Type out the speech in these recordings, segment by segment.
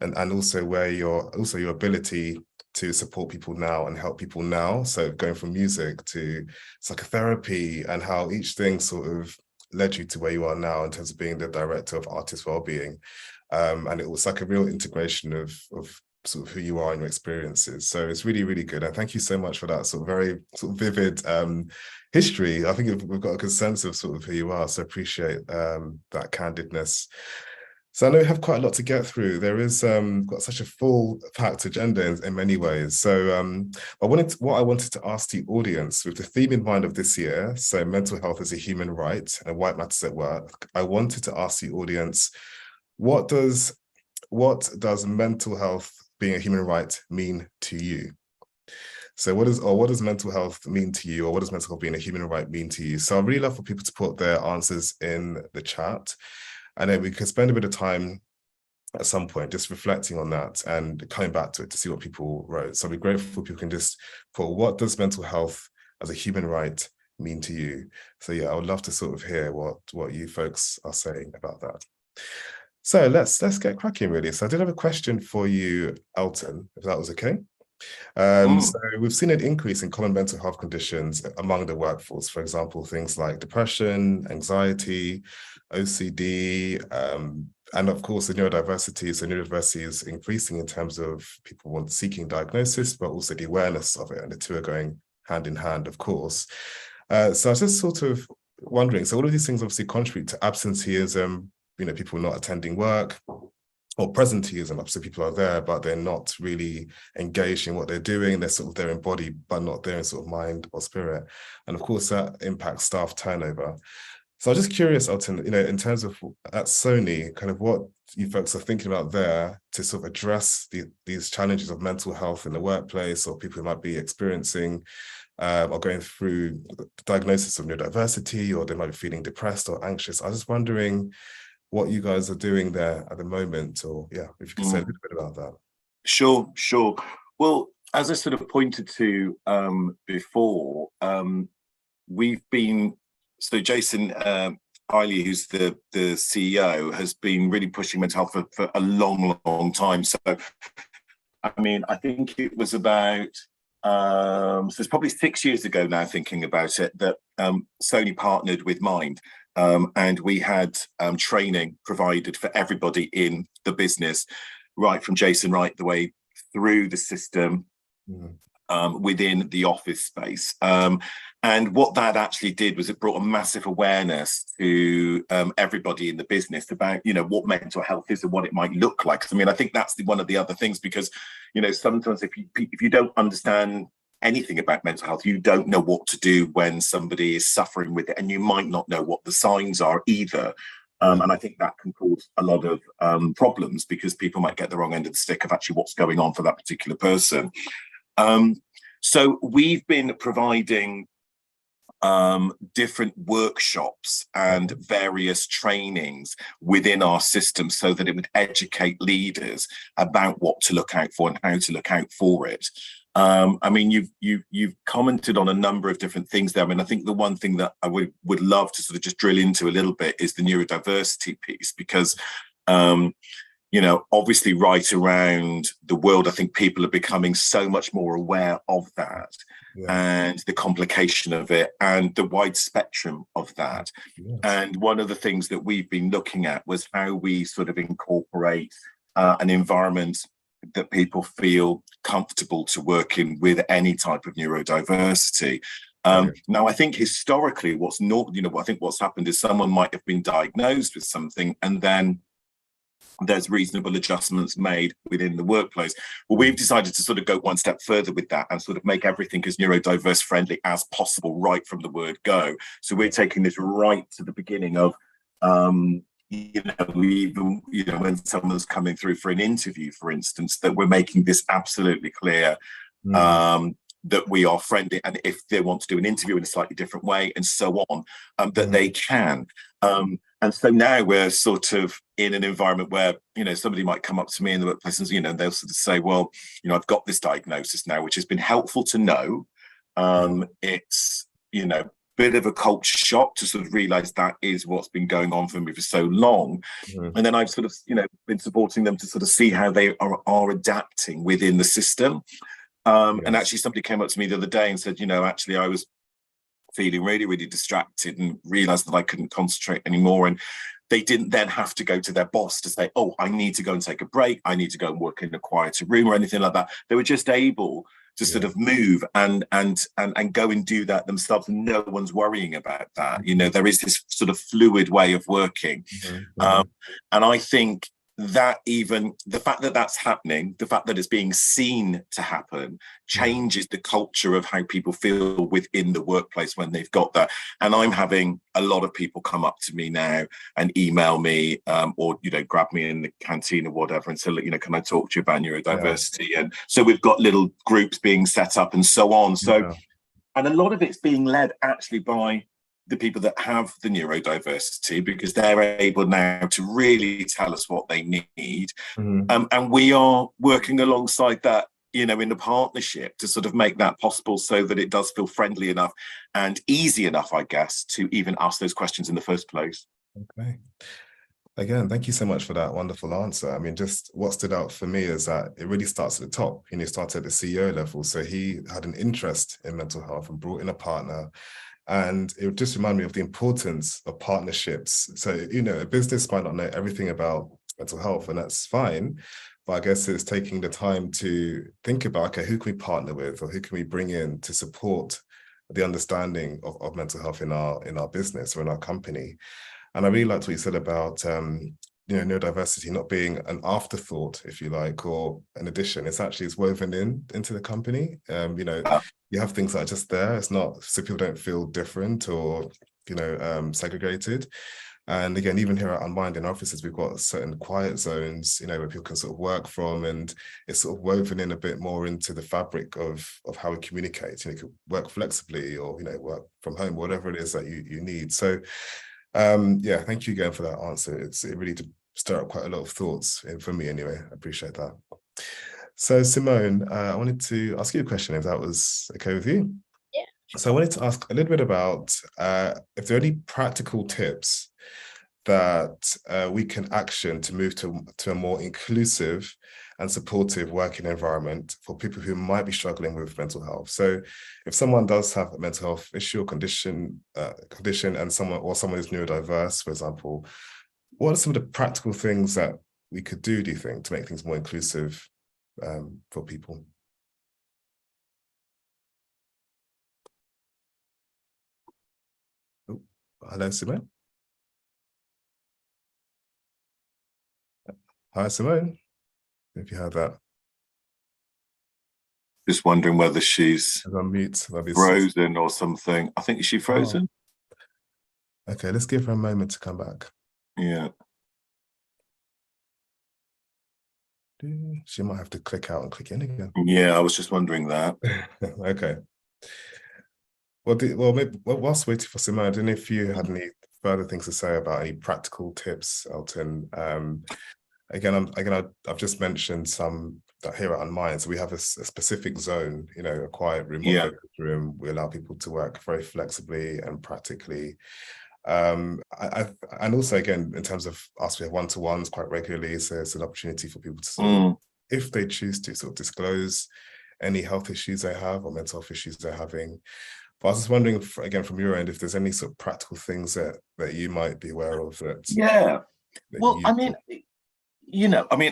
and also where your ability to support people now and help people now. So going from music to psychotherapy, and how each thing sort of led you to where you are now in terms of being the director of artist wellbeing. And it was like a real integration of sort of who you are and your experiences. So it's really, really good. And thank you so much for that sort of very sort of vivid history. I think we've got a good sense of sort of who you are. So appreciate that candidness. So I know we have quite a lot to get through. There is got such a full packed agenda in many ways. So what I wanted to ask the audience, with the theme in mind of this year, so mental health is a human right and white matters at work, I wanted to ask the audience, what does mental health being a human right mean to you? So what does mental health mean to you, or what does mental health being a human right mean to you? So I'd really love for people to put their answers in the chat. And then we could spend a bit of time at some point just reflecting on that and coming back to it to see what people wrote. So I'd be grateful if people can just put, what does mental health as a human right mean to you? So yeah, I would love to sort of hear what you folks are saying about that. So let's get cracking, really. So I did have a question for you, Elton, if that was okay. So we've seen an increase in common mental health conditions among the workforce. For example, things like depression, anxiety, OCD, and of course the neurodiversity. So neurodiversity is increasing in terms of people seeking diagnosis, but also the awareness of it, and the two are going hand in hand, of course. So I was just sort of wondering, so all of these things obviously contribute to absenteeism, people not attending work, or presenteeism. So people are there, but they're not really engaged in what they're doing. They're sort of there in body, but not there in sort of mind or spirit. And of course, that impacts staff turnover. So I was just curious, Elton, in terms of at Sony, kind of what you folks are thinking about there to sort of address these challenges of mental health in the workplace, or people who might be experiencing or going through the diagnosis of neurodiversity, or they might be feeling depressed or anxious. I was just wondering what you guys are doing there at the moment, or yeah, if you could say a little bit about that. Sure. Well, as I sort of pointed to before, we've been, so Jason Eiley, who's the CEO, has been really pushing mental health for a long time. So, I mean, I think it was about, so it's probably 6 years ago now, thinking about it, that Sony partnered with Mind. And we had training provided for everybody in the business, right from Jason right the way through the system, within the office space. And what that actually did was it brought a massive awareness to everybody in the business about, what mental health is and what it might look like. I mean, I think that's one of the other things, because, sometimes if you don't understand anything about mental health, you don't know what to do when somebody is suffering with it, and you might not know what the signs are either. And I think that can cause a lot of problems, because people might get the wrong end of the stick of actually what's going on for that particular person. So we've been providing different workshops and various trainings within our system, so that it would educate leaders about what to look out for and how to look out for it. I mean, you've commented on a number of different things there. I mean, I think the one thing that I would love to sort of just drill into a little bit is the neurodiversity piece, because, obviously right around the world, I think people are becoming so much more aware of that, and the complication of it and the wide spectrum of that. Yes. And one of the things that we've been looking at was how we sort of incorporate an environment that people feel comfortable to work in with any type of neurodiversity. Now, I think historically, what's happened is someone might have been diagnosed with something, and then there's reasonable adjustments made within the workplace. Well, we've decided to sort of go one step further with that and sort of make everything as neurodiverse friendly as possible right from the word go. So we're taking this right to the beginning of even when someone's coming through for an interview, for instance, that we're making this absolutely clear, that we are friendly, and if they want to do an interview in a slightly different way and so on, that they can. And so now we're sort of in an environment where, somebody might come up to me in the workplace and, they'll sort of say, well, I've got this diagnosis now, which has been helpful to know. It's, bit of a culture shock to sort of realize that is what's been going on for me for so long. And then I've sort of, been supporting them to sort of see how they are adapting within the system. And actually somebody came up to me the other day and said, actually I was feeling really, really distracted and realized that I couldn't concentrate anymore. And they didn't then have to go to their boss to say, oh, I need to go and take a break. I need to go and work in a quieter room or anything like that. They were just able to sort of move and go and do that themselves. And no one's worrying about that. There is this sort of fluid way of working. And I think that even the fact that that's happening, the fact that it's being seen to happen, changes the culture of how people feel within the workplace when they've got that. And I'm having a lot of people come up to me now and email me, or grab me in the canteen or whatever and say, look, can I talk to you about neurodiversity? And so we've got little groups being set up and so on. So, and a lot of it's being led actually by the people that have the neurodiversity, because they're able now to really tell us what they need. And we are working alongside that, in a partnership to sort of make that possible so that it does feel friendly enough and easy enough, I guess, to even ask those questions in the first place. Okay. Again, thank you so much for that wonderful answer. I mean, just what stood out for me is that it really starts at the top. It starts at the CEO level. So he had an interest in mental health and brought in a partner. And it just reminded me of the importance of partnerships. So, a business might not know everything about mental health, and that's fine. But I guess it's taking the time to think about, okay, who can we partner with, or who can we bring in to support the understanding of mental health in our business or in our company. And I really liked what you said about neurodiversity not being an afterthought, if you like, or an addition. It's woven into the company. You have things that are just there. It's not so people don't feel different or segregated. And again, even here at Unmind in offices, we've got certain quiet zones, where people can sort of work from, and it's sort of woven in a bit more into the fabric of how we communicate. You can work flexibly or work from home, whatever it is that you need. So thank you again for that answer. It really did stir up quite a lot of thoughts for me anyway. I appreciate that. So Simone, I wanted to ask you a question, if that was okay with you. Yeah. So I wanted to ask a little bit about if there are any practical tips that we can action to move to a more inclusive and supportive working environment for people who might be struggling with mental health. So if someone does have a mental health issue or condition and someone is neurodiverse, for example, what are some of the practical things that we could do you think, to make things more inclusive for people? Oh, hello, Simone. Hi, Simone. If you heard that. Just wondering whether she's on mute. Frozen or something. I think, is she frozen? Oh. Okay, let's give her a moment to come back. Yeah. She might have to click out and click in again. Yeah, I was just wondering that. Okay. Well, maybe whilst waiting for Simone, I don't know if you had any further things to say about any practical tips, Elton. Again, I've just mentioned some that here at Unmind. So we have a specific zone, a quiet room or focus room. We allow people to work very flexibly and practically. And also, again, in terms of us, we have one-to-ones quite regularly. So it's an opportunity for people to sort of, if they choose to, sort of disclose any health issues they have or mental health issues they're having. But I was just wondering, again, from your end, if there's any sort of practical things that you might be aware of that. Yeah. Well, I mean,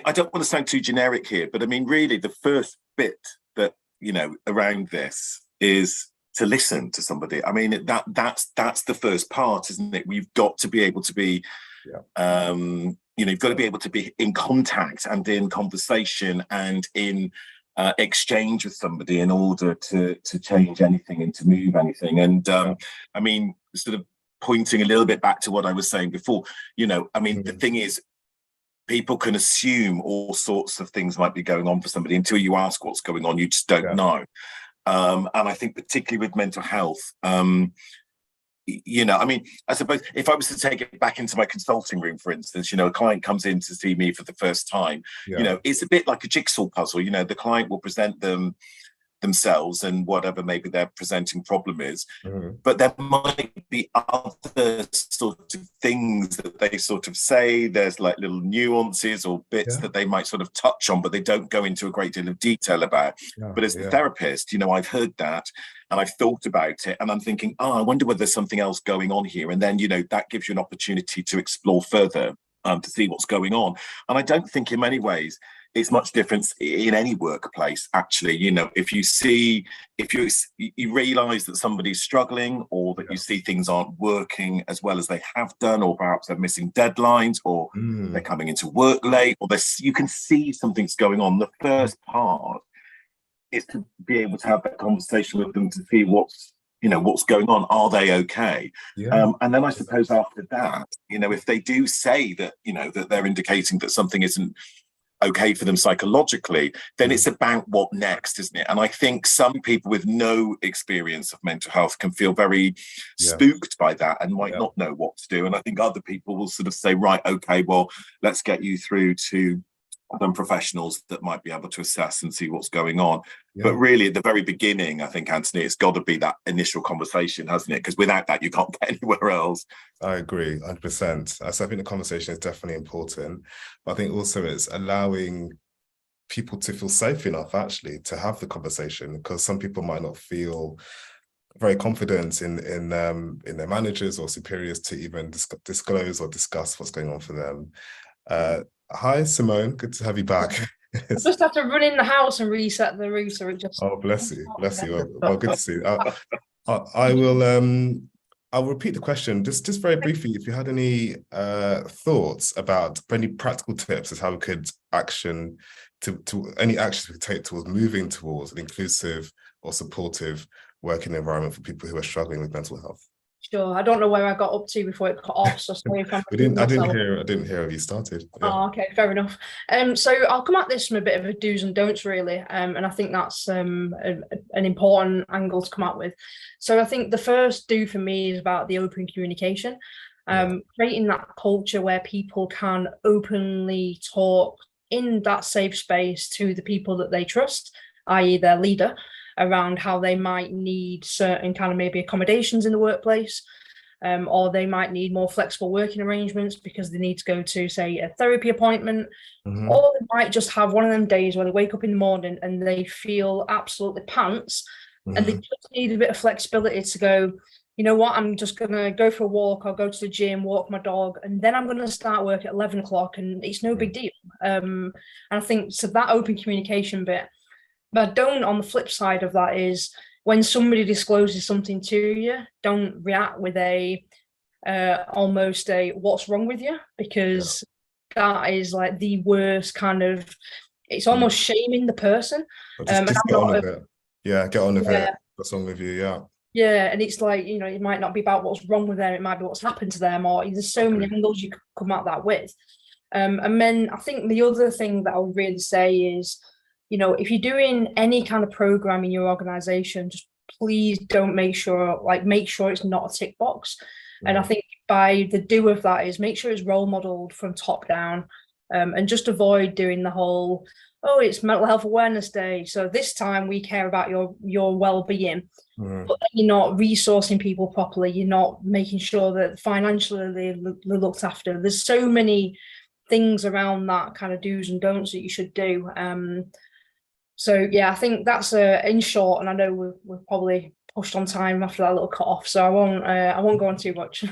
I don't want to sound too generic here, but I mean, really, the first bit that, around this is to listen to somebody. I mean, that's the first part, isn't it? We've got to be able to be, you've got to be able to be in contact and in conversation and in exchange with somebody in order to change anything and to move anything. And I mean, sort of pointing a little bit back to what I was saying before, I mean, the thing is, people can assume all sorts of things might be going on for somebody until you ask what's going on. You just don't know. And I think particularly with mental health, I mean, I suppose if I was to take it back into my consulting room, for instance, a client comes in to see me for the first time, it's a bit like a jigsaw puzzle. The client will present them themselves and whatever maybe their presenting problem is. But there might be other sort of things that they sort of say. There's like little nuances or bits that they might sort of touch on, but they don't go into a great deal of detail about. But as the therapist, you know, I've heard that and I've thought about it and I'm thinking, I wonder whether there's something else going on here. And then, you know, that gives you an opportunity to explore further, to see what's going on. And I don't think in many ways it's much difference in any workplace, actually. You know, if you realize that somebody's struggling, or that you see things aren't working as well as they have done, or perhaps they're missing deadlines, or they're coming into work late, or you can see something's going on. The first part is to be able to have that conversation with them to see what's going on. Are they okay? And then I suppose after that, you know, if they do say that, you know, that they're indicating that something isn't okay for them psychologically, then it's about what next, isn't it? And I think some people with no experience of mental health can feel very spooked by that and might not know what to do. And I think other people will sort of say, right, okay, well, let's get you through to some professionals that might be able to assess and see what's going on. But really, at the very beginning, I think, Anthony, it's got to be that initial conversation, hasn't it? Because without that, you can't get anywhere else. I agree, 100%. So I think the conversation is definitely important. But I think also it's allowing people to feel safe enough, actually, to have the conversation, because some people might not feel very confident in their managers or superiors to even disclose or discuss what's going on for them. Hi, Simone. Good to have you back. I just have to run in the house and reset the router. It just bless you. Well, good to see you. I'll repeat the question just very briefly. If you had any thoughts about any practical tips as how we could any actions we could take towards moving towards an inclusive or supportive working environment for people who are struggling with mental health. Sure. I don't know where I got up to before it cut off, so sorry if I'm I didn't hear if you started. Oh, okay, fair enough. So I'll come at this from a bit of a do's and don'ts, really, and I think that's an important angle to come up with. So I think the first do for me is about the open communication, creating that culture where people can openly talk in that safe space to the people that they trust, i.e. their leader, around how they might need certain kind of maybe accommodations in the workplace, or they might need more flexible working arrangements because they need to go to, say, a therapy appointment, or they might just have one of them days where they wake up in the morning and they feel absolutely pants, and they just need a bit of flexibility to go, you know what, I'm just going to go for a walk, I'll go to the gym, walk my dog, and then I'm going to start work at 11 o'clock and it's no big deal. And I think, so that open communication bit. But don't, on the flip side of that, is when somebody discloses something to you, don't react with almost a what's wrong with you, because that is like the worst kind of, it's almost shaming the person. Just get on with it. Yeah, get on with it. What's wrong with you? Yeah, and it's like, you know, it might not be about what's wrong with them, it might be what's happened to them, or there's so many angles you could come at that with. And then I think the other thing that I would really say is, you know, if you're doing any kind of program in your organization, just please don't make sure it's not a tick box. And I think by the do of that is make sure it's role modeled from top down, and just avoid doing the whole, oh, it's Mental Health Awareness Day, so this time we care about your well-being. But you're not resourcing people properly, you're not making sure that financially they're looked after. There's so many things around that kind of do's and don'ts that you should do. So yeah, I think that's in short, and I know we've probably pushed on time after that little cut off, so I won't go on too much.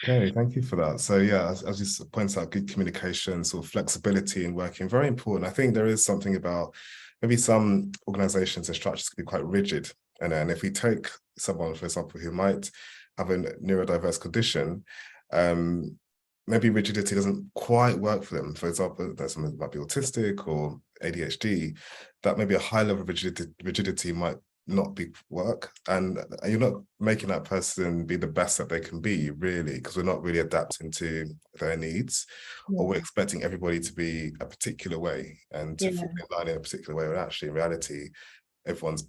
Okay, thank you for that. So yeah, as you pointed out, good communication, sort of flexibility in working, very important. I think there is something about maybe some organizations and structures can be quite rigid, and then if we take someone, for example, who might have a neurodiverse condition, maybe rigidity doesn't quite work for them. For example, that someone might be autistic or ADHD, that maybe a high level of rigidity might not be work, and you're not making that person be the best that they can be, really, because we're not really adapting to their needs, or we're expecting everybody to be a particular way and to fall in line in a particular way, when actually in reality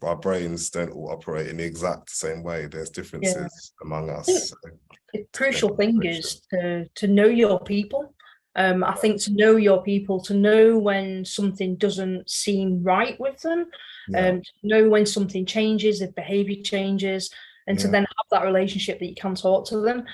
our brains don't all operate in the exact same way. There's differences among us. The crucial thing is to know your people. I think to know your people, to know when something doesn't seem right with them, to know when something changes, if behavior changes, and to then have that relationship that you can talk to them.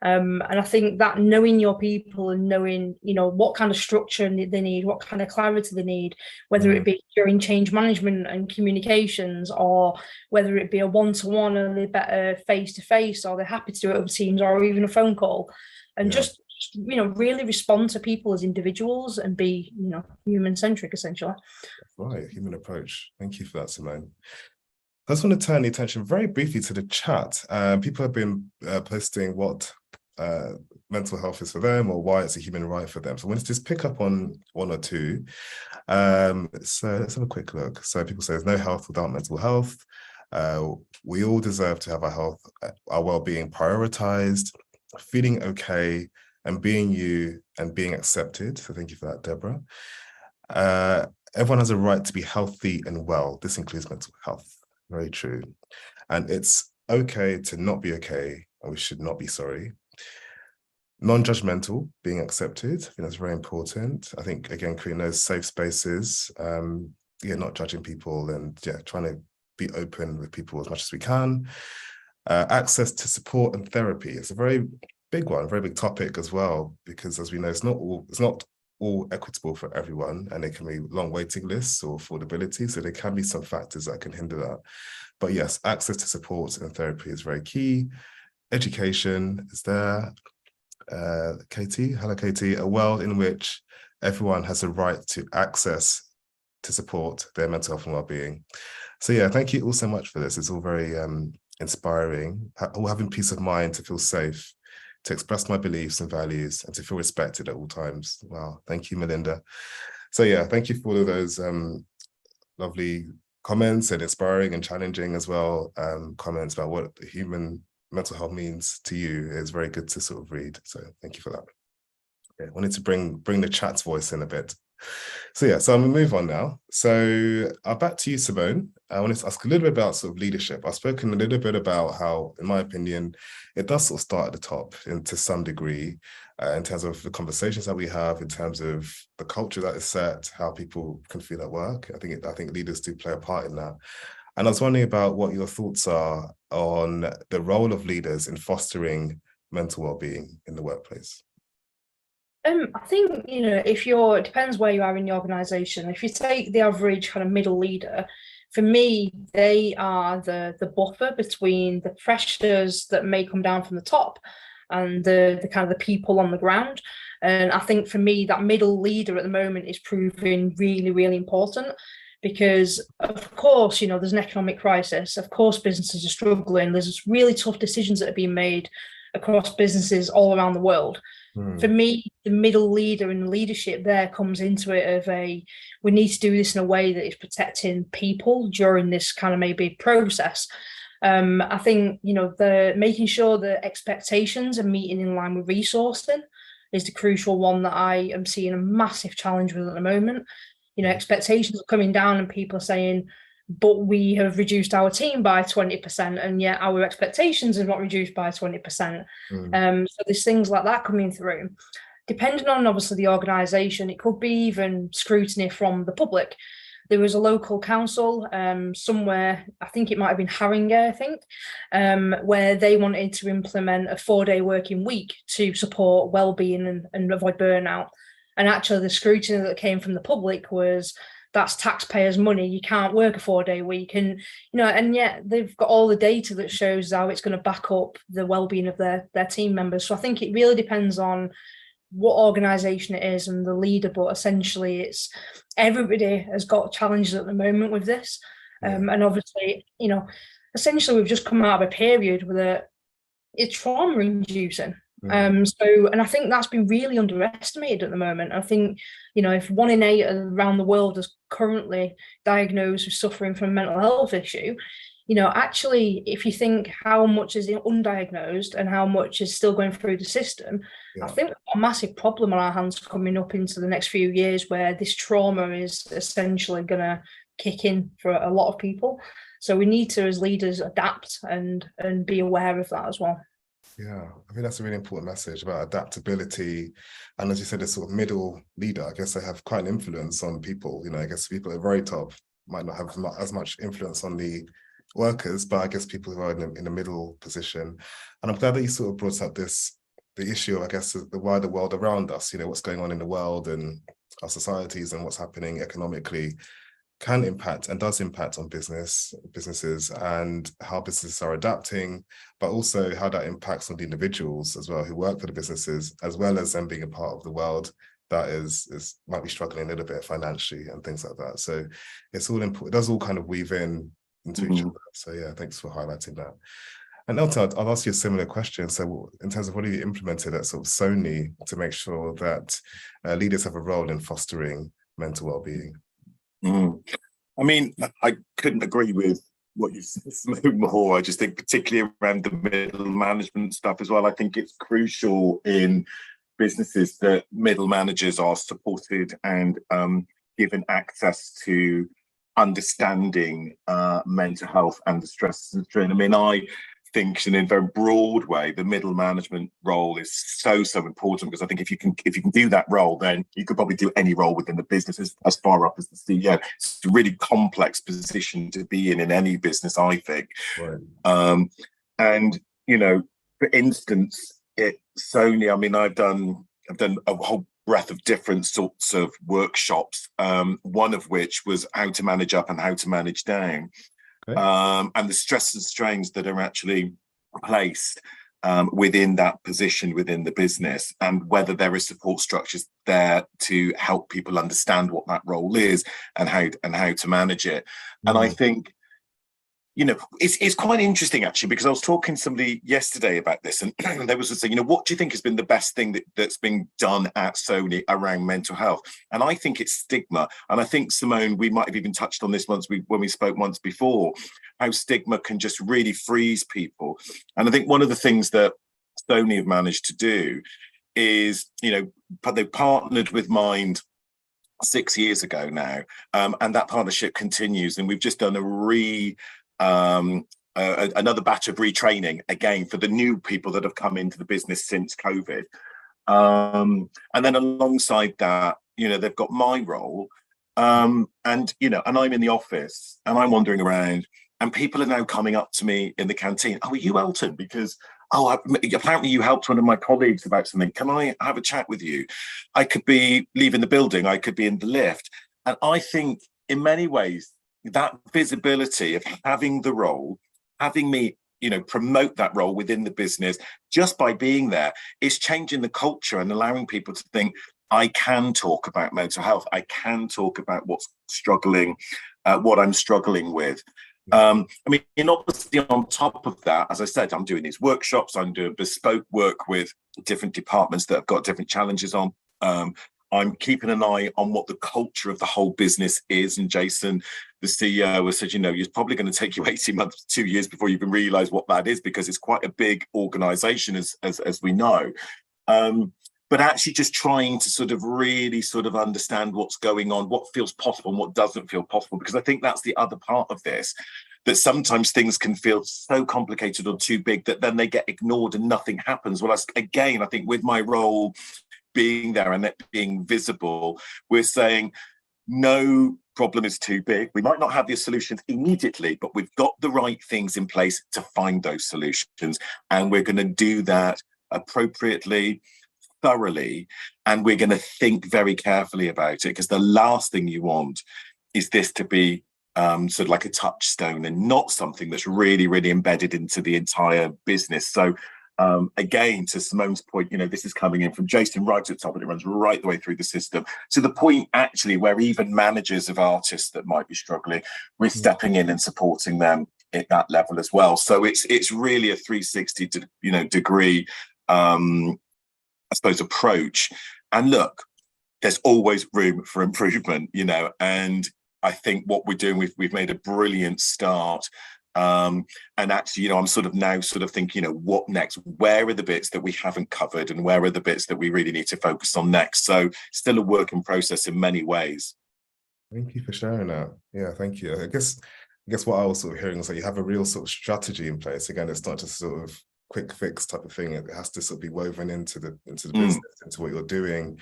And I think that knowing your people and knowing, what kind of structure they need, what kind of clarity they need, whether it be during change management and communications, or whether it be a one-to-one and they're better face-to-face, or they're happy to do it over Teams or even a phone call, and just really respond to people as individuals and be, human-centric, essentially. Right, human approach. Thank you for that, Simone. I just want to turn the attention very briefly to the chat. People have been posting what mental health is for them, or why it's a human right for them. So I wanted to just pick up on one or two. So let's have a quick look. So people say there's no health without mental health. We all deserve to have our health, our well-being prioritized, feeling okay, and being you and being accepted. So thank you for that, Deborah. Everyone has a right to be healthy and well. This includes mental health. Very true. And it's okay to not be okay, and we should not be sorry. Non-judgmental, being accepted. I think that's very important. I think, again, creating those safe spaces, not judging people, and trying to be open with people as much as we can. Access to support and therapy. It's a very big one, very big topic as well, because as we know, it's not all equitable for everyone, and there can be long waiting lists or affordability. So there can be some factors that can hinder that. But yes, access to support and therapy is very key. Education is there. Katie, hello Katie, a world in which everyone has a right to access to support their mental health and well-being. So thank you all so much for this. It's all very inspiring. All having peace of mind to feel safe, to express my beliefs and values, and to feel respected at all times. Wow, thank you, Melinda. So thank you for all of those lovely comments, and inspiring and challenging as well, comments about what human mental health means to you. Is very good to sort of read. So thank you for that. I wanted to bring the chat's voice in a bit. So I'm gonna move on now. So back to you, Simone. I wanted to ask a little bit about sort of leadership. I've spoken a little bit about how, in my opinion, it does sort of start at the top, and to some degree, in terms of the conversations that we have, in terms of the culture that is set, how people can feel at work. I think leaders do play a part in that. And I was wondering about what your thoughts are on the role of leaders in fostering mental well-being in the workplace. I think, it depends where you are in the organization. If you take the average kind of middle leader, for me, they are the buffer between the pressures that may come down from the top and the kind of the people on the ground. And I think for me, that middle leader at the moment is proving really, really important, because of course, there's an economic crisis. Of course, businesses are struggling. There's really tough decisions that are being made across businesses all around the world. For me, the middle leader and the leadership there comes into it of we need to do this in a way that is protecting people during this kind of maybe process. I think, the making sure that expectations are meeting in line with resourcing is the crucial one that I am seeing a massive challenge with at the moment. Expectations are coming down and people are saying, but we have reduced our team by 20%, and yet our expectations are not reduced by 20%. So there's things like that coming through. Depending on, obviously, the organisation, it could be even scrutiny from the public. There was a local council somewhere, I think it might have been Haringey, where they wanted to implement a 4-day working week to support well-being and avoid burnout. And actually, the scrutiny that came from the public was, that's taxpayers' money. You can't work a 4-day week. And, and yet they've got all the data that shows how it's going to back up the well-being of their team members. So I think it really depends on what organisation it is and the leader, but essentially it's everybody has got challenges at the moment with this. And obviously, essentially we've just come out of a period where it's trauma-inducing. And I think that's been really underestimated at the moment. I think, if 1 in 8 around the world is currently diagnosed with suffering from a mental health issue, actually, if you think how much is undiagnosed and how much is still going through the system, I think we've got a massive problem on our hands coming up into the next few years, where this trauma is essentially going to kick in for a lot of people. So we need to, as leaders, adapt and be aware of that as well. Yeah, I think that's a really important message about adaptability. And as you said, a sort of middle leader, I guess they have quite an influence on people. I guess people at the very top might not have as much influence on the workers, but I guess people who are in the middle position. And I'm glad that you sort of brought up the issue of, I guess, the wider world around us, what's going on in the world and our societies and what's happening economically can impact and does impact on businesses and how businesses are adapting, but also how that impacts on the individuals as well who work for the businesses, as well as them being a part of the world that is might be struggling a little bit financially and things like that. So it's all important. It does all kind of weave into each other. So yeah, thanks for highlighting that. And Elton, I'll ask you a similar question. So in terms of what have you implemented at sort of Sony to make sure that leaders have a role in fostering mental well-being? I mean, I couldn't agree with what you said more. I just think particularly around the middle management stuff as well, I think it's crucial in businesses that middle managers are supported and given access to understanding mental health and the stress and strain. I mean, I think in a very broad way, the middle management role is so important, because I think if you can do that role, then you could probably do any role within the business as far up as the CEO. It's a really complex position to be in any business, I think. Right. And for instance, at Sony, I mean, I've done a whole breadth of different sorts of workshops. One of which was how to manage up and how to manage down. Okay. And the stress and strains that are actually placed within that position within the business, and whether there is support structures there to help people understand what that role is and how to manage it. And I think it's quite interesting actually, because I was talking to somebody yesterday about this, and they was saying, what do you think has been the best thing that's been done at Sony around mental health? And I think it's stigma. And I think, Simone, we might have even touched on this when we spoke once before, how stigma can just really freeze people. And I think one of the things that Sony have managed to do is, they partnered with Mind 6 years ago now, and that partnership continues. And we've just done another batch of retraining again for the new people that have come into the business since COVID. And then alongside that, they've got my role. And I'm in the office and I'm wandering around, and people are now coming up to me in the canteen. Oh, are you Elton? Because, apparently you helped one of my colleagues about something. Can I have a chat with you? I could be leaving the building. I could be in the lift. And I think in many ways, that visibility of having the role, having me, promote that role within the business just by being there, is changing the culture and allowing people to think, I can talk about mental health. I can talk about what I'm struggling with. I mean, obviously on top of that, as I said, I'm doing these workshops, I'm doing bespoke work with different departments that have got different challenges on. I'm keeping an eye on what the culture of the whole business is. And Jason, the CEO, has said, you're probably going to take you 18 months, 2 years before you can realize what that is, because it's quite a big organization, as we know. But actually just trying to sort of really sort of understand what's going on, what feels possible and what doesn't feel possible, because I think that's the other part of this, that sometimes things can feel so complicated or too big that then they get ignored and nothing happens. Well, I think with my role being there and it being visible, we're saying no problem is too big. We might not have the solutions immediately, but we've got the right things in place to find those solutions. And we're going to do that appropriately, thoroughly, and we're going to think very carefully about it, because the last thing you want is this to be sort of like a touchstone and not something that's really, really embedded into the entire business. So again, to Simone's point, this is coming in from Jason right at the top, and it runs right the way through the system, to the point actually where even managers of artists that might be struggling, we're stepping in and supporting them at that level as well. So it's really a 360 degree I suppose approach. And look, there's always room for improvement, and I think what we're doing, we've made a brilliant start. And actually, I'm sort of now thinking, what next? Where are the bits that we haven't covered, and where are the bits that we really need to focus on next? So still a work in process in many ways. Thank you for sharing that. Yeah, thank you. I guess what I was sort of hearing is that you have a real sort of strategy in place. Again, it's not just sort of quick fix type of thing. It has to sort of be woven into the Mm. business, into what you're doing.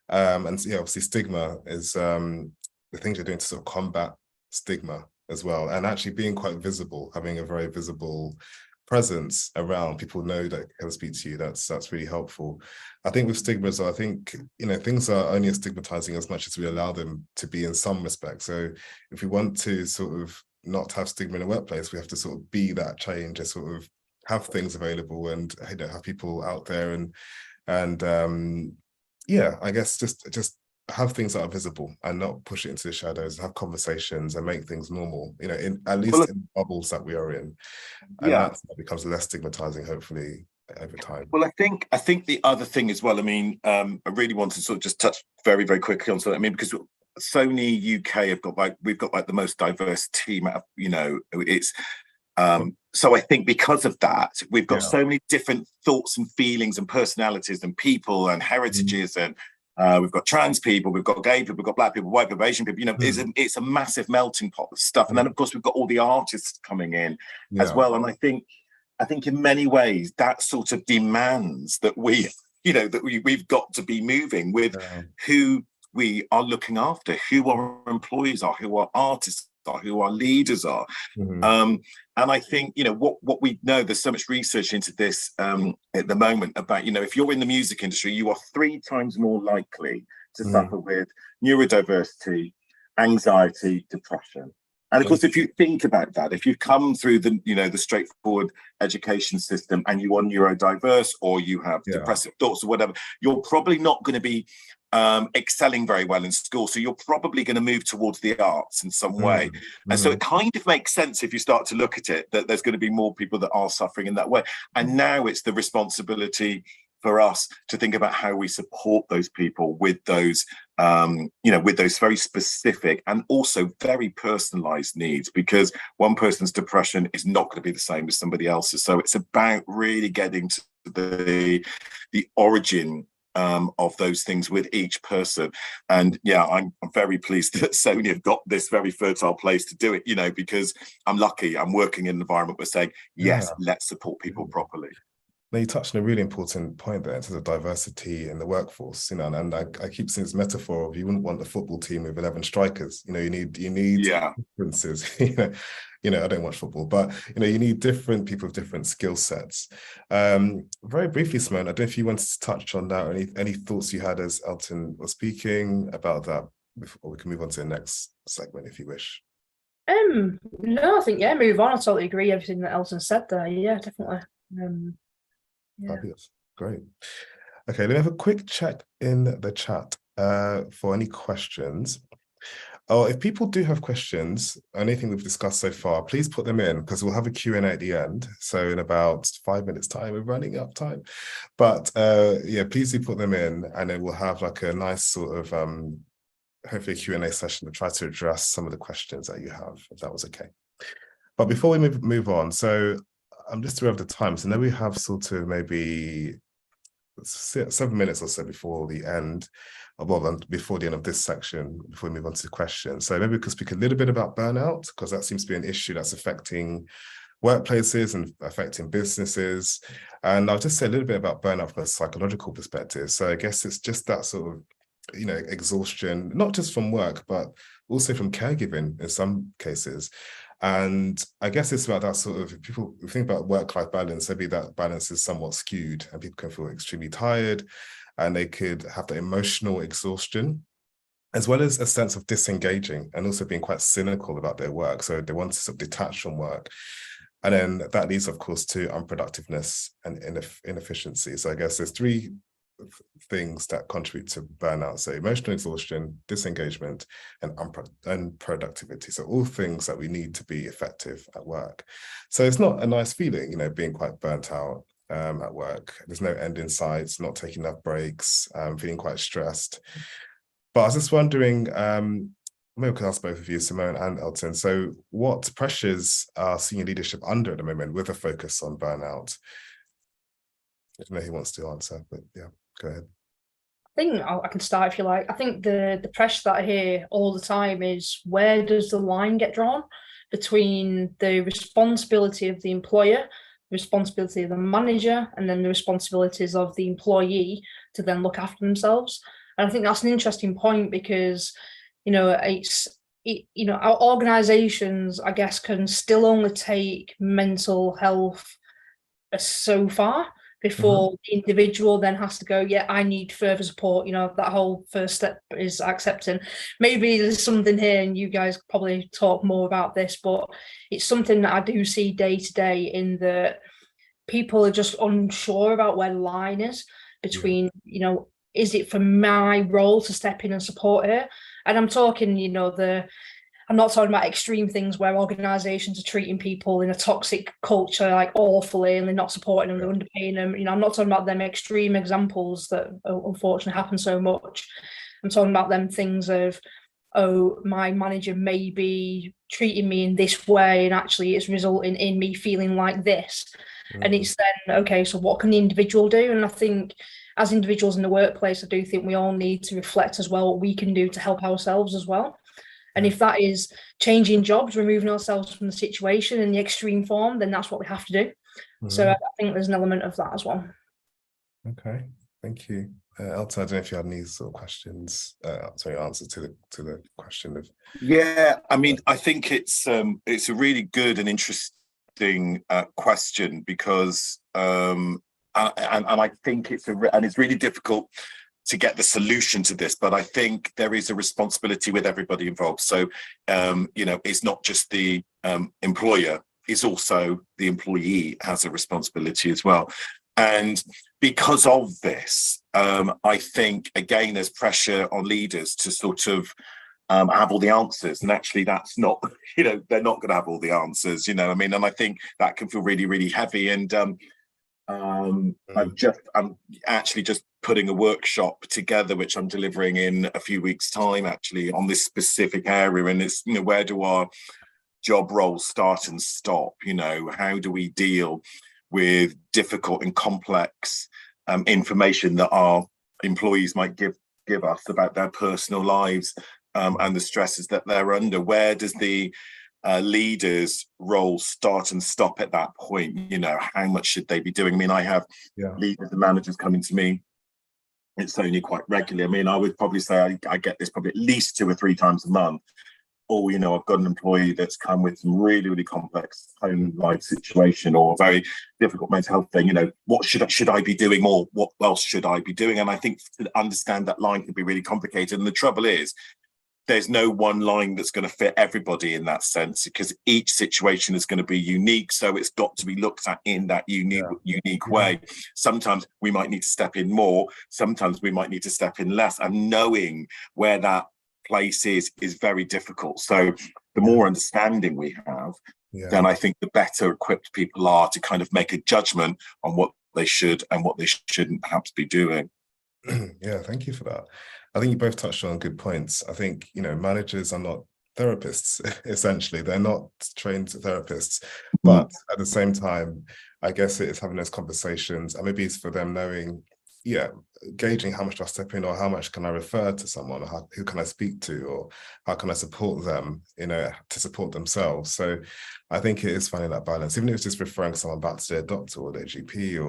And yeah, obviously stigma is the things you're doing to sort of combat stigma as well, and actually being quite visible, having a very visible presence around. People know that can speak to you. That's really helpful. I think with stigma as well, I think, you know, things are only as stigmatizing as much as we allow them to be in some respects. So if we want to sort of not have stigma in the workplace, we have to sort of be that change and sort of have things available and, you know, have people out there and yeah, I guess just have things that are visible and not push it into the shadows, have conversations and make things normal, you know, in at least in bubbles that we are in. And Yeah. that becomes less stigmatizing, hopefully, over time. Well, I think the other thing as well, I mean, I really want to sort of just touch very, very quickly on something. I mean, because Sony UK we've got like the most diverse team. You know, it's so I think because of that, we've got so many different thoughts and feelings and personalities and people and heritages and we've got trans people, we've got gay people, we've got black people, white people, Asian people. You know, it's a massive melting pot of stuff. And then of course we've got all the artists coming in as well. And I think in many ways that sort of demands that we've got to be moving with who we are looking after, who our employees are, who our artists are, who our leaders are. And I think, you know, what we know, there's so much research into this at the moment about, you know, if you're in the music industry, you are 3 times more likely to suffer with neurodiversity, anxiety, depression. And of course, if you think about that, if you've come through the, you know, the straightforward education system and you are neurodiverse or you have depressive thoughts or whatever, you're probably not going to be excelling very well in school. So you're probably going to move towards the arts in some way. And so it kind of makes sense if you start to look at it, that there's going to be more people that are suffering in that way. And now it's the responsibility for us to think about how we support those people with those, you know, with those very specific and also very personalized needs, because one person's depression is not going to be the same as somebody else's. So it's about really getting to the origin of those things with each person. And yeah, I'm very pleased that Sony have got this very fertile place to do it, you know, because I'm lucky I'm working in an environment where saying, yes, let's support people properly. Now, you touched on a really important point there in terms of diversity in the workforce, you know, and I keep seeing this metaphor of you wouldn't want a football team with 11 strikers, you know, you need differences, you know, I don't watch football, but, you know, you need different people with different skill sets. Very briefly, Simone, I don't know if you wanted to touch on that or any thoughts you had as Elton was speaking about that before we can move on to the next segment, if you wish. No, I think, move on. I totally agree everything that Elton said there. Yeah, definitely. Fabulous. Great. Okay, let me have a quick check in the chat for any questions. Oh, if people do have questions, anything we've discussed so far, please put them in because we'll have a Q&A at the end. So in about 5 minutes time, we're running out of time. But yeah, please do put them in and then we'll have like a nice sort of hopefully a Q&A session to try to address some of the questions that you have, if that was okay. But before we move on, so I'm just aware of the time. So now we have sort of maybe 7 minutes or so before the end, well, before the end of this section, before we move on to questions. So maybe we could speak a little bit about burnout, because that seems to be an issue that's affecting workplaces and affecting businesses. And I'll just say a little bit about burnout from a psychological perspective. So I guess it's just that sort of, you know, exhaustion, not just from work, but also from caregiving in some cases. And I guess it's about that sort of, if people think about work-life balance, maybe that balance is somewhat skewed and people can feel extremely tired and they could have the emotional exhaustion, as well as a sense of disengaging and also being quite cynical about their work. So they want to sort of detach from work. And then that leads, of course, to unproductiveness and inefficiency. So I guess there's 3 things that contribute to burnout. So emotional exhaustion, disengagement, and unproductivity. So all things that we need to be effective at work. So it's not a nice feeling, you know, being quite burnt out at work. There's no end in sight, not taking enough breaks, feeling quite stressed. But I was just wondering, maybe we can ask both of you, Simone and Elton. So what pressures are senior leadership under at the moment with a focus on burnout? I don't know who wants to answer, but yeah, go ahead. I think I can start if you like. I think the pressure that I hear all the time is, where does the line get drawn between the responsibility of the employer responsibility of the manager, and then the responsibilities of the employee to then look after themselves. And I think that's an interesting point because, our organizations, I guess, can still only take mental health so far before the individual then has to go, yeah, I need further support. That whole first step is accepting. Maybe there's something here, and you guys probably talk more about this, but it's something that I do see day to day, in that people are just unsure about where the line is between, is it for my role to step in and support her? And I'm talking, I'm not talking about extreme things where organisations are treating people in a toxic culture like awfully, and they're not supporting them, they're underpaying them. I'm not talking about them extreme examples that unfortunately happen so much. I'm talking about them things of, oh, my manager may be treating me in this way, and actually it's resulting in me feeling like this. And it's then, okay, so what can the individual do? And I think as individuals in the workplace, I do think we all need to reflect as well what we can do to help ourselves as well. And if that is changing jobs, removing ourselves from the situation in the extreme form, then that's what we have to do. So I think there's an element of that as well. Okay, thank you. Elton, I don't know if you had any sort of questions, answers to the question of. Yeah, I mean, I think it's a really good and interesting question, because and I think it's really difficult to get the solution to this, but I think there is a responsibility with everybody involved. So, it's not just the employer, it's also the employee has a responsibility as well. And because of this, I think, again, there's pressure on leaders to sort of have all the answers. And actually, that's not, they're not going to have all the answers, and I think that can feel really, really heavy. And I'm actually just putting a workshop together, which I'm delivering in a few weeks' time, actually, on this specific area. And it's, where do our job roles start and stop? How do we deal with difficult and complex information that our employees might give us about their personal lives and the stresses that they're under? Where does the leaders' role start and stop at that point? How much should they be doing? I mean, I have leaders and managers coming to me. It's only quite regularly. I mean, I would probably say I get this probably at least 2 or 3 times a month. Or, I've got an employee that's come with some really, really complex home life situation, or a very difficult mental health thing. What should I be doing more? What else should I be doing? And I think to understand that line can be really complicated. And the trouble is, there's no one line that's going to fit everybody in that sense, because each situation is going to be unique. So it's got to be looked at in that unique way. Sometimes we might need to step in more. Sometimes we might need to step in less. And knowing where that place is very difficult. So the more understanding we have, then I think the better equipped people are to kind of make a judgment on what they should and what they shouldn't perhaps be doing. Yeah, thank you for that. I think you both touched on good points. I think, managers are not therapists, essentially. They're not trained therapists. But at the same time, I guess it is having those conversations, and maybe it's for them knowing, gauging how much do I step in, or how much can I refer to someone, or who can I speak to, or how can I support them, to support themselves. So I think it is finding that balance, even if it's just referring someone back to their doctor or their GP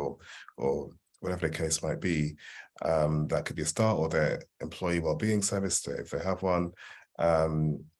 or whatever the case might be. That could be a start, or their employee wellbeing service if they have one,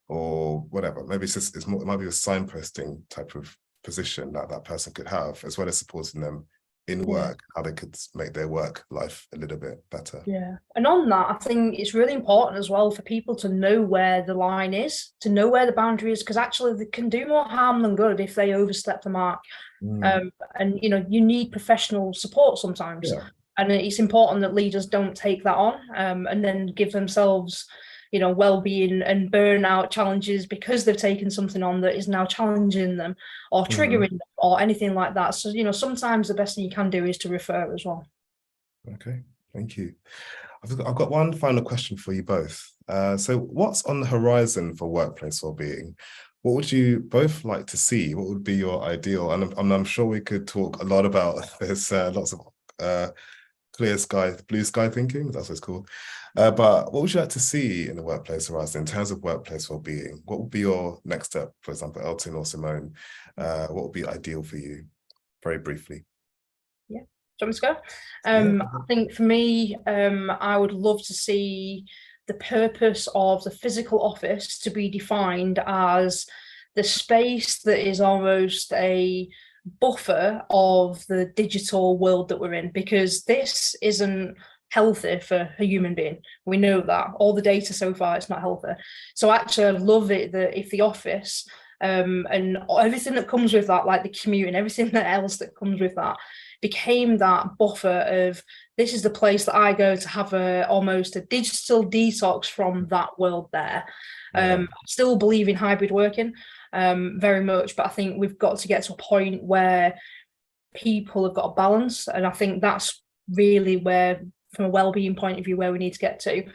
or whatever. Maybe it might be a signposting type of position that person could have, as well as supporting them in work, how they could make their work life a little bit better. Yeah, and on that, I think it's really important as well for people to know where the line is, to know where the boundary is, because actually they can do more harm than good if they overstep the mark. And you need professional support sometimes. And it's important that leaders don't take that on and then give themselves, well-being and burnout challenges because they've taken something on that is now challenging them or triggering them or anything like that. So, sometimes the best thing you can do is to refer as well. Okay, thank you. I've got one final question for you both. So what's on the horizon for workplace wellbeing? What would you both like to see? What would be your ideal? And I'm sure we could talk a lot about this, lots of clear sky, blue sky thinking, that's what it's called. But what would you like to see in the workplace horizon in terms of workplace well-being? What would be your next step, for example, Elton or Simone? What would be ideal for you? very briefly. Yeah, do you want me to go? I think for me, I would love to see the purpose of the physical office to be defined as the space that is almost a buffer of the digital world that we're in, because this isn't healthy for a human being. We know that. All the data so far, it's not healthy. So actually, I'd love it that if the office and everything that comes with that, like the commute and everything else that comes with that, became that buffer of, this is the place that I go to have almost a digital detox from that world there. I still believe in hybrid working very much, but I think we've got to get to a point where people have got a balance, and I think that's really where, from a well-being point of view, where we need to get to.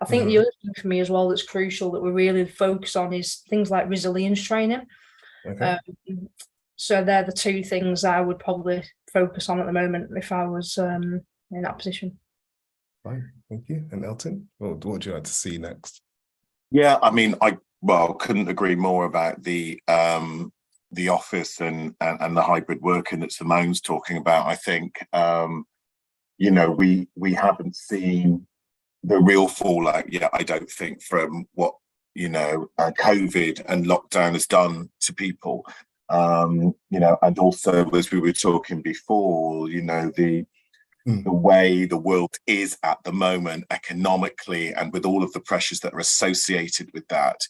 I think the other thing for me as well that's crucial that we really focus on is things like resilience training. So they're the two things I would probably focus on at the moment if I was in that position. Fine, thank you. And Elton, what would you like to see next? Yeah, I mean, I couldn't agree more about the office and the hybrid working that Simone's talking about. I think you know, we haven't seen the real fallout yet, I don't think, from what, you know, COVID and lockdown has done to people. You know, and also, as we were talking before, you know, the way the world is at the moment economically, and with all of the pressures that are associated with that,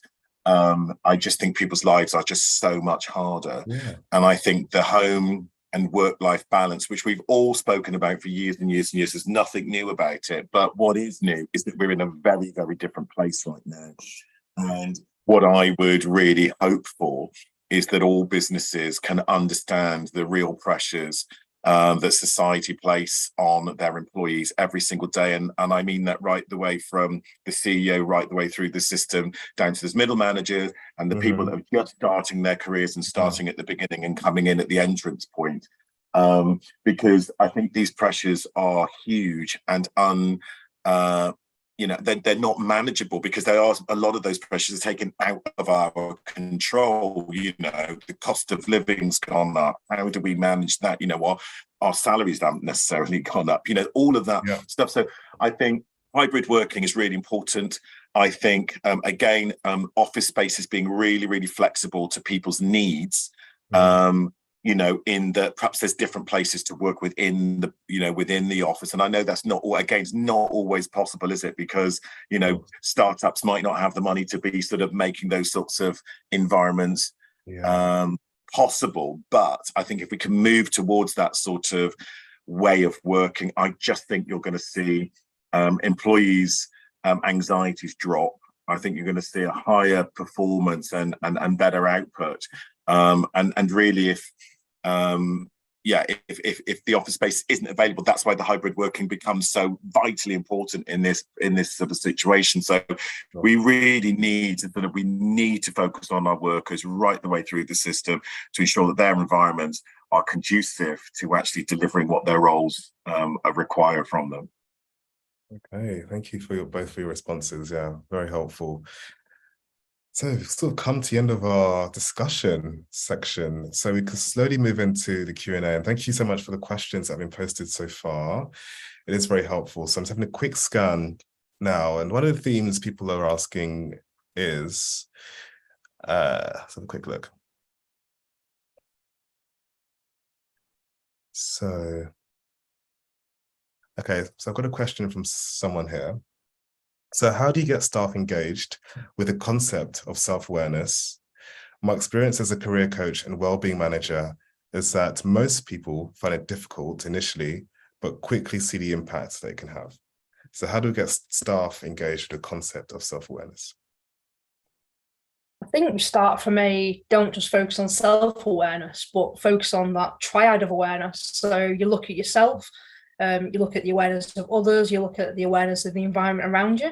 I just think people's lives are just so much harder. And I think the home and work-life balance, which we've all spoken about for years and years and years, there's nothing new about it. But what is new is that we're in a very, very different place right now. And what I would really hope for is that all businesses can understand the real pressures that society place on their employees every single day. And I mean that right the way from the CEO, right the way through the system, down to those middle managers and the people that are just starting their careers and starting at the beginning and coming in at the entrance point. Because I think these pressures are huge and you know, they're not manageable, because they are, a lot of those pressures are taken out of our control. You know, the cost of living's gone up. How do we manage that? You know, our salaries haven't necessarily gone up, you know, all of that stuff. So I think hybrid working is really important. I think, again, office spaces being really, really flexible to people's needs. You know, in that perhaps there's different places to work within the, you know, within the office. And I know that's not, again, it's not always possible, is it? Because, you know, startups might not have the money to be sort of making those sorts of environments possible. But I think if we can move towards that sort of way of working, I just think you're going to see employees' anxieties drop. I think you're going to see a higher performance and better output. And really, if the office space isn't available, that's why the hybrid working becomes so vitally important in this sort of situation. So we really need to focus on our workers right the way through the system to ensure that their environments are conducive to actually delivering what their roles require from them. Okay, thank you for both your responses. Yeah, very helpful. So we've sort of come to the end of our discussion section, so we can slowly move into the Q&A. And thank you so much for the questions that have been posted so far. It is very helpful. So I'm just having a quick scan now. And one of the themes people are asking is, let's have a quick look. So, okay, so I've got a question from someone here. So how do you get staff engaged with the concept of self-awareness? My experience as a career coach and well-being manager is that most people find it difficult initially, but quickly see the impact they can have. So how do we get staff engaged with the concept of self-awareness? I think we start from don't just focus on self-awareness, but focus on that triad of awareness. So you look at yourself, you look at the awareness of others, you look at the awareness of the environment around you,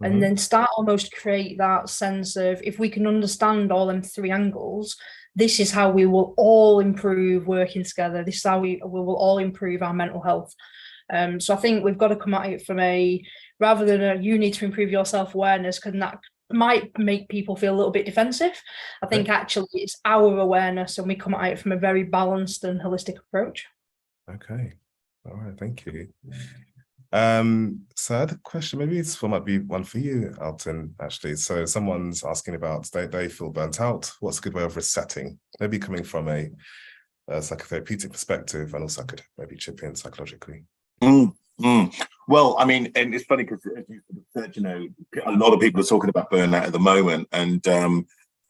and then start almost to create that sense of, if we can understand all them three angles, this is how we will all improve working together. This is how we will all improve our mental health. So I think we've got to come at it from rather than you need to improve your self-awareness, because that might make people feel a little bit defensive. I think actually it's our awareness, and we come at it from a very balanced and holistic approach. Okay. All right. Thank you. So I had a question, maybe this one might be one for you, Alton, actually. So someone's asking about they feel burnt out. What's a good way of resetting? Maybe coming from a psychotherapeutic perspective, and also I could maybe chip in psychologically. Well, I mean, and it's funny because as you said, you know, a lot of people are talking about burnout at the moment, and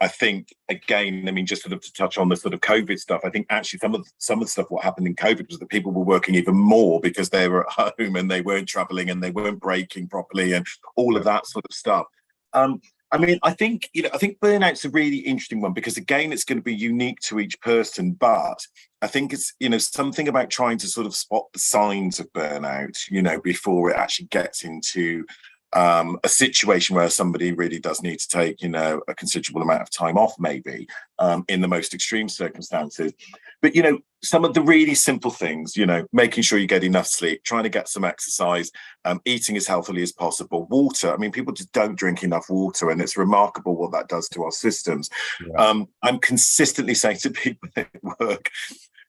I think again, I mean, just sort of to touch on the sort of COVID stuff, I think actually some of the stuff what happened in COVID was that people were working even more because they were at home and they weren't traveling and they weren't breaking properly and all of that sort of stuff. I mean, I think burnout's a really interesting one because again, it's going to be unique to each person, but I think it's, you know, something about trying to sort of spot the signs of burnout, you know, before it actually gets into a situation where somebody really does need to take, you know, a considerable amount of time off, maybe in the most extreme circumstances. But, you know, some of the really simple things, you know, making sure you get enough sleep, trying to get some exercise, eating as healthily as possible, water. I mean, people just don't drink enough water, and it's remarkable what that does to our systems. Yeah. I'm consistently saying to people at work,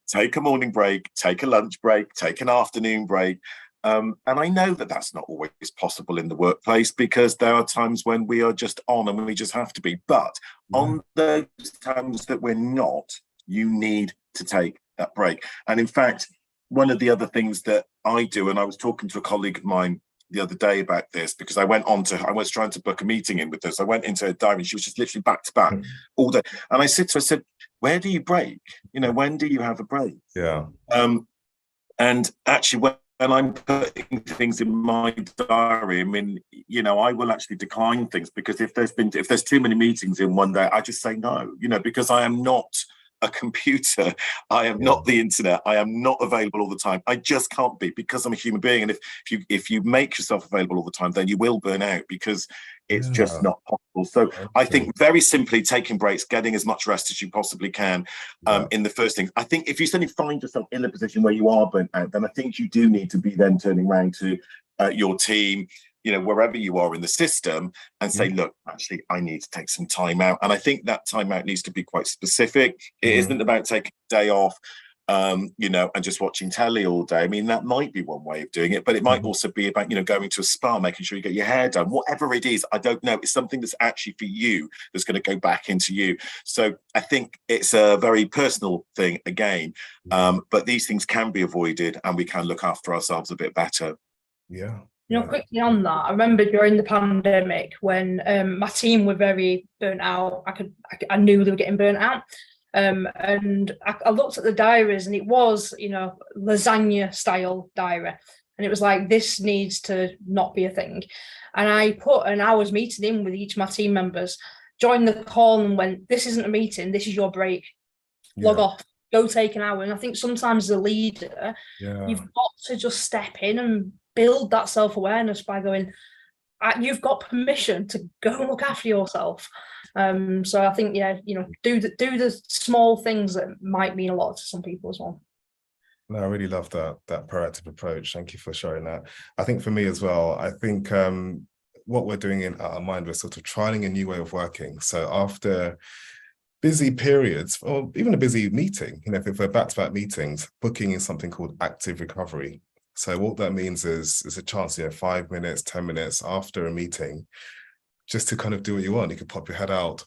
take a morning break, take a lunch break, take an afternoon break. And I know that that's not always possible in the workplace because there are times when we are just on and we just have to be. But on those times that we're not, you need to take that break. And in fact, one of the other things that I do, and I was talking to a colleague of mine the other day about this because I was trying to book a meeting in with her. So I went into her diary and she was just literally back to back all day. And I said to her, I said, where do you break? You know, when do you have a break? Yeah. And actually, when I'm putting things in my diary, I mean, you know, I will actually decline things because if there's too many meetings in one day, I just say no, you know, because I am not a computer. I am not the internet. I am not available all the time. I just can't be because I'm a human being. And if you make yourself available all the time, then you will burn out because it's just not possible. So I think very simply taking breaks, getting as much rest as you possibly can in the first thing. I think if you suddenly find yourself in a position where you are burnt out, then I think you do need to be then turning around to your team, you know, wherever you are in the system and say, look, actually, I need to take some time out. And I think that time out needs to be quite specific. It isn't about taking a day off, you know, and just watching telly all day. I mean, that might be one way of doing it, but it might also be about, you know, going to a spa, making sure you get your hair done, whatever it is. I don't know. It's something that's actually for you, that's going to go back into you. So I think it's a very personal thing again, but these things can be avoided and we can look after ourselves a bit better. Yeah. You know, quickly on that, I remember during the pandemic when my team were very burnt out. I knew they were getting burnt out. And I looked at the diaries and it was, you know, lasagna style diary. And it was like, this needs to not be a thing. And I put an hour's meeting in with each of my team members, joined the call and went, this isn't a meeting, this is your break. Log off, go take an hour. And I think sometimes as a leader, you've got to just step in and build that self-awareness by going, you've got permission to go and look after yourself. So I think, you know, do the small things that might mean a lot to some people as well. No, I really love that proactive approach. Thank you for sharing that. I think for me as well, I think what we're doing in Unmind, we're sort of trialing a new way of working. So after busy periods, or even a busy meeting, you know, if we're back-to-back meetings, booking in something called active recovery. So what that means is a chance, you know, 5 minutes, 10 minutes after a meeting, just to kind of do what you want. You could pop your head out,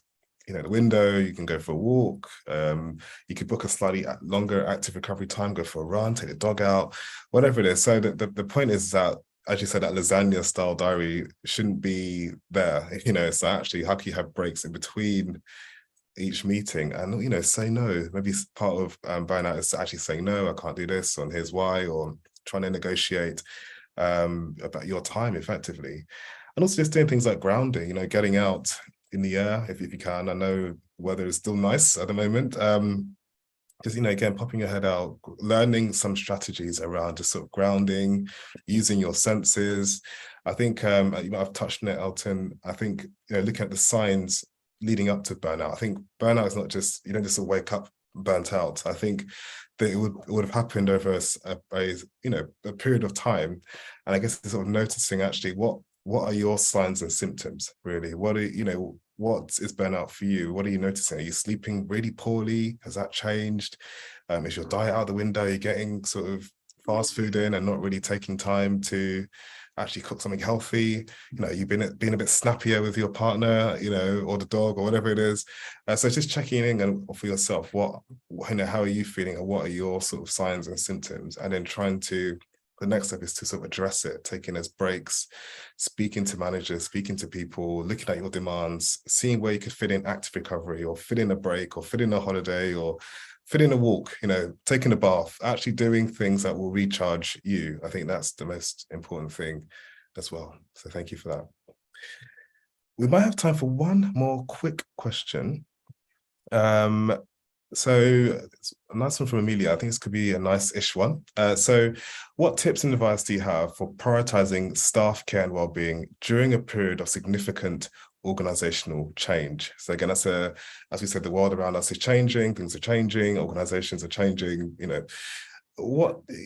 you know, the window, you can go for a walk, you could book a slightly longer active recovery time, go for a run, take the dog out, whatever it is. So the point is that, as you said, that lasagna style diary shouldn't be there, you know. So actually, how can you have breaks in between each meeting and, you know, say no? Maybe part of burnout is actually saying no, I can't do this, and here's why, or trying to negotiate about your time effectively. And also just doing things like grounding, you know, getting out in the air if you can. I know weather is still nice at the moment. Just, you know, again, popping your head out, learning some strategies around just sort of grounding, using your senses. I think you might have touched on it, Alton. I think, you know, looking at the signs leading up to burnout. I think burnout is not just, you don't just wake up burnt out. I think that it would have happened over a you know, a period of time. And I guess sort of noticing actually what what are your signs and symptoms, really? What are, you know, what is burnout for you? What are you noticing? Are you sleeping really poorly? Has that changed? Is your diet out the window? Are you getting sort of fast food in and not really taking time to actually cook something healthy? You know, you've been being a bit snappier with your partner, you know, or the dog or whatever it is. So just checking in and for yourself, what, you know, how are you feeling and what are your sort of signs and symptoms? And then trying to, the next step is to sort of address it, taking as breaks, speaking to managers, speaking to people, looking at your demands, seeing where you could fit in active recovery or fit in a break or fit in a holiday or fit in a walk, you know, taking a bath, actually doing things that will recharge you. I think that's the most important thing as well. So thank you for that. We might have time for one more quick question. So a nice one from Amelia. I think this could be a nice-ish one. So what tips and advice do you have for prioritizing staff care and well-being during a period of significant organizational change? So again, that's as we said, the world around us is changing, things are changing, organizations are changing, you know,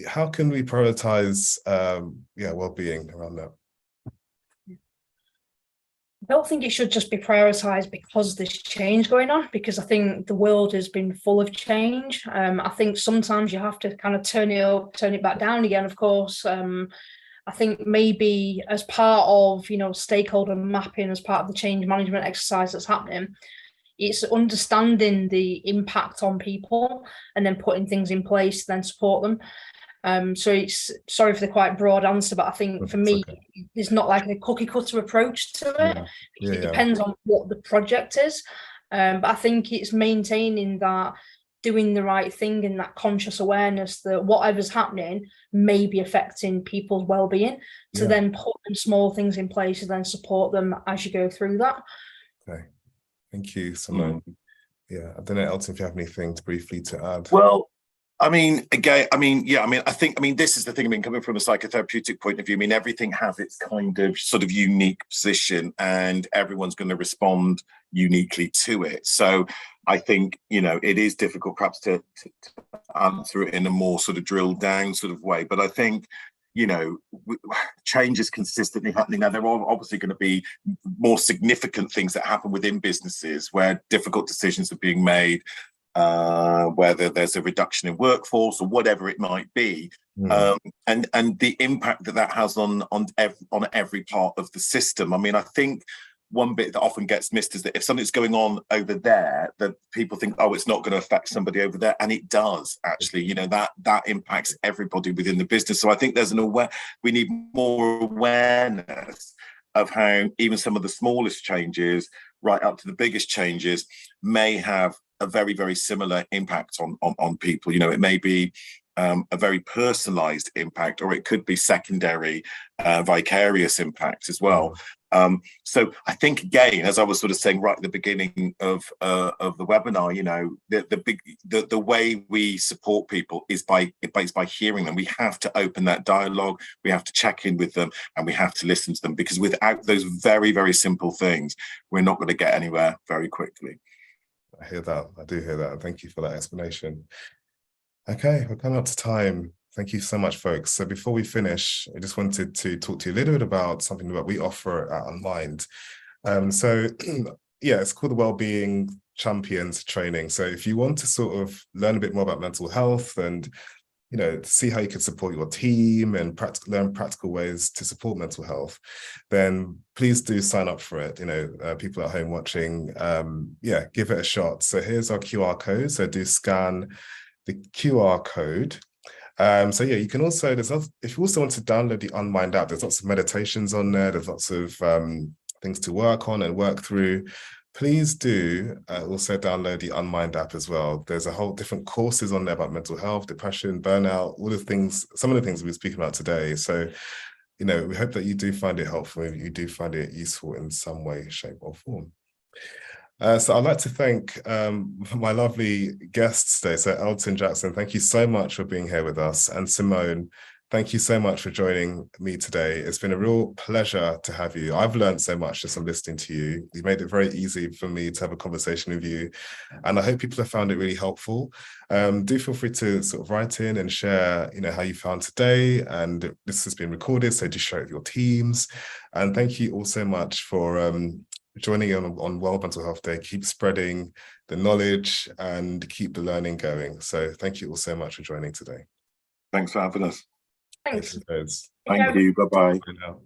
how can we prioritize well-being around that? I don't think it should just be prioritised because there's change going on, because I think the world has been full of change. I think sometimes you have to kind of turn it up, turn it back down again, of course. I think maybe as part of, you know, stakeholder mapping, as part of the change management exercise that's happening, it's understanding the impact on people and then putting things in place to then support them. So it's, sorry for the quite broad answer, but I think for me, there's not like a cookie cutter approach to it. It depends on what the project is. But I think it's maintaining that, doing the right thing, and that conscious awareness that whatever's happening may be affecting people's well-being, to then put small things in place to then support them as you go through that. Okay, thank you, Simone. Yeah, I don't know, Elton, if you have anything briefly to add. Well, I mean, again, I think this is the thing. I mean, coming from a psychotherapeutic point of view, I mean, everything has its kind of sort of unique position, and everyone's going to respond uniquely to it. So I think, you know, it is difficult perhaps to answer it in a more sort of drilled down sort of way. But I think, you know, change is consistently happening. Now, there are obviously going to be more significant things that happen within businesses where difficult decisions are being made, whether there's a reduction in workforce or whatever it might be, and the impact that has on every part of the system. I mean, I think one bit that often gets missed is that if something's going on over there, that people think, oh, it's not going to affect somebody over there, and it does actually. You know, that impacts everybody within the business. So I think there's we need more awareness of how even some of the smallest changes, right up to the biggest changes, may have a very, very similar impact on people. You know, it may be a very personalized impact, or it could be secondary, vicarious impacts as well. So I think, again, as I was sort of saying right at the beginning of the webinar, you know, the way we support people is by hearing them. We have to open that dialogue, we have to check in with them, and we have to listen to them, because without those very, very simple things, we're not going to get anywhere very quickly. I hear that. I do hear that. Thank you for that explanation. Okay, we're coming up to time. Thank you so much, folks. So before we finish, I just wanted to talk to you a little bit about something that we offer at Unmind. So yeah, it's called the Wellbeing Champions Training. So if you want to sort of learn a bit more about mental health and, you know, see how you can support your team and learn practical ways to support mental health, then please do sign up for it. You know, people at home watching, give it a shot. So here's our QR code. So do scan the QR code. So yeah, you can also, if you also want to download the Unmind app, there's lots of meditations on there. There's lots of things to work on and work through. Please do also download the Unmind app as well. There's a whole different courses on there about mental health, depression, burnout, all the things, some of the things we're speaking about today. So, you know, we hope that you do find it helpful, if you do find it useful in some way, shape or form. So I'd like to thank my lovely guests today. So Elton Jackson, thank you so much for being here with us. And Simone, thank you so much for joining me today. It's been a real pleasure to have you. I've learned so much just from listening to you. You made it very easy for me to have a conversation with you, and I hope people have found it really helpful. Do feel free to sort of write in and share, how you found today. And this has been recorded, so do share it with your teams. And thank you all so much for joining in on World Mental Health Day. Keep spreading the knowledge and keep the learning going. So thank you all so much for joining today. Thanks for having us. Thanks. Thank you. Bye-bye. Bye now.